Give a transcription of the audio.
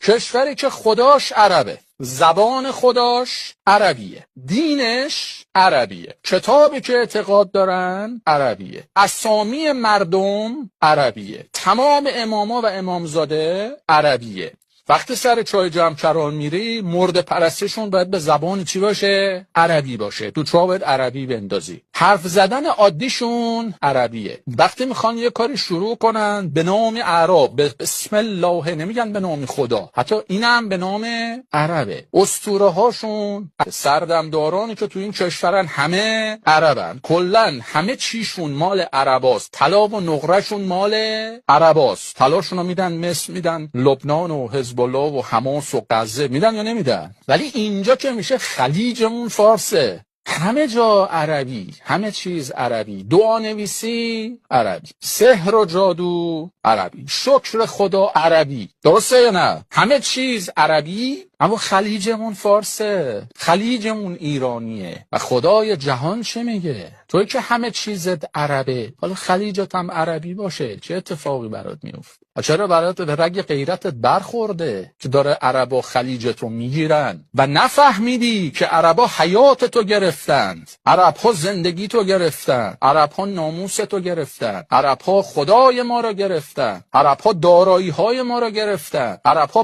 کشوری که خداش عربه، زبان خداش عربیه، دینش عربیه، کتابی که اعتقاد دارن عربیه، اسامی مردم عربیه، تمام اماما و امامزاده عربیه. وقتی سر چای جمع کران میری، مورد پرستشون باید به زبان چی باشه؟ عربی باشه. تو چا باید عربی بندازی. حرف زدن عادیشون عربیه. وقتی میخوان یه کاری شروع کنن به نام عرب، به بسم الله، نمیگن به نام خدا، حتی اینم به نام عربه. اسطوره هاشون، سردمدارانی که تو این کشورن همه عربن، کلن همه چیشون مال عرباست، طلا و نقرهشون مال عرباست. طلاشون رو میدن مصر، میدن لبنان و حزب الله و حماس و غزه، میدن یا نمیدن؟ ولی اینجا که میشه خلیجمون فارسه، همه جا عربی، همه چیز عربی، دعا نویسی عربی، سحر و جادو عربی، شکر خدا عربی، درسته یا نه؟ همه چیز عربی، اما خلیجمون فارسه، خلیجمون ایرانیه. و خدای جهان چه میگه؟ توی که همه چیزت عربه، حالا خلیجت هم عربی باشه، چه اتفاقی برات میفته؟ چرا برات به رگ غیرتت برخورده که داره عربا خلیجتو میگیرن و نفهمیدی که عربا حیاتتو گرفتند، عربها زندگیتو گرفتن، عربها ناموستو گرفتن، عربها خدای ما رو گرفتن، عربها دارایی های ما رو گرفتن، عربها